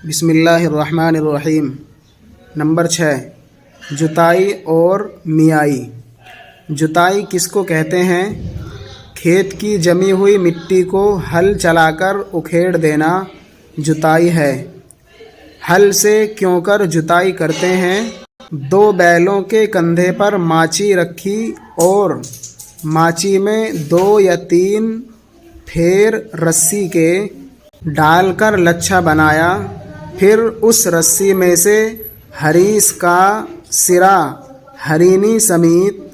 बिस्मिल्लाहिर्रहमानिर्रहीम। नंबर 6, जुताई और मियाई। जुताई किसको कहते हैं? खेत की जमी हुई मिट्टी को हल चलाकर उखेड़ देना जुताई है। हल से क्यों कर जुताई करते हैं? दो बैलों के कंधे पर माची रखी और माची में 2 या 3 फेर रस्सी के डालकर लच्छा बनाया। फिर उस रस्सी में से हरीस का सिरा हरीनी समेत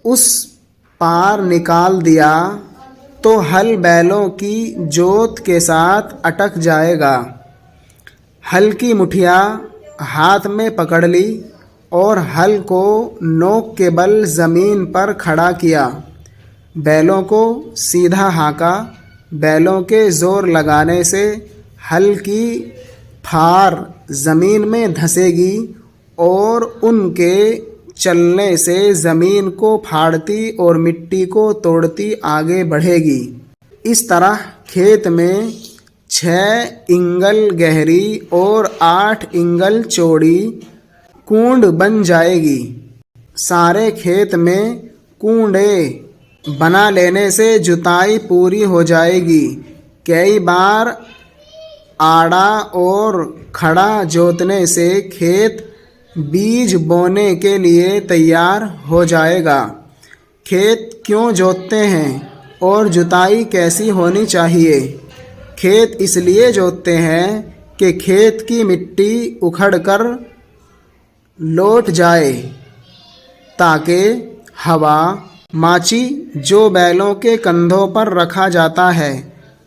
उस पार निकाल दिया तो हल बैलों की जोत के साथ अटक जाएगा। हल की मुठिया हाथ में पकड़ ली और हल को नोक के बल ज़मीन पर खड़ा किया। बैलों को सीधा हाँका। बैलों के ज़ोर लगाने से हल की फार ज़मीन में धंसेगी और उनके चलने से ज़मीन को फाड़ती और मिट्टी को तोड़ती आगे बढ़ेगी। इस तरह खेत में 6 इंगल गहरी और 8 इंगल चौड़ी कूंड बन जाएगी। सारे खेत में कूंडे बना लेने से जुताई पूरी हो जाएगी। कई बार आड़ा और खड़ा जोतने से खेत बीज बोने के लिए तैयार हो जाएगा। खेत क्यों जोतते हैं और जुताई कैसी होनी चाहिए? खेत इसलिए जोतते हैं कि खेत की मिट्टी उखड़कर लौट जाए ताकि हवा, माची जो बैलों के कंधों पर रखा जाता है,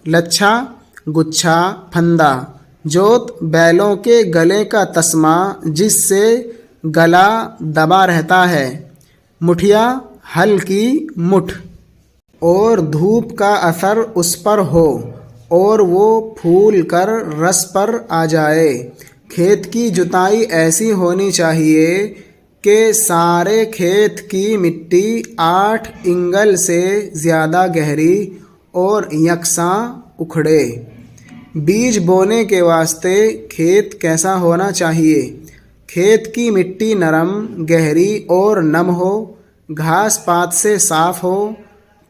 लच्छा, गुच्छा, फंदा, जोत बैलों के गले का तस्मा जिससे गला दबा रहता है, मुठिया हल की मुठ और धूप का असर उस पर हो और वो फूल कर रस पर आ जाए। खेत की जुताई ऐसी होनी चाहिए कि सारे खेत की मिट्टी 8 इंगल से ज़्यादा गहरी और यकसां उखड़े। बीज बोने के वास्ते खेत कैसा होना चाहिए? खेत की मिट्टी नरम, गहरी और नम हो, घास पात से साफ हो।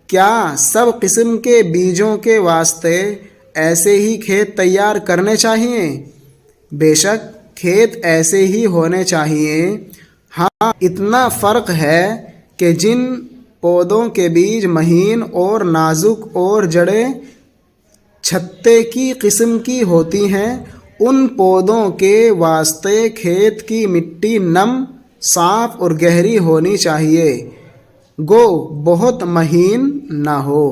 क्या सब किस्म के बीजों के वास्ते ऐसे ही खेत तैयार करने चाहिए? बेशक खेत ऐसे ही होने चाहिए। हाँ, इतना फ़र्क है कि जिन पौधों के बीज महीन और नाजुक और जड़ें छत्ते की किस्म की होती हैं, उन पौधों के वास्ते खेत की मिट्टी नम, साफ और गहरी होनी चाहिए। गो बहुत महीन ना हो।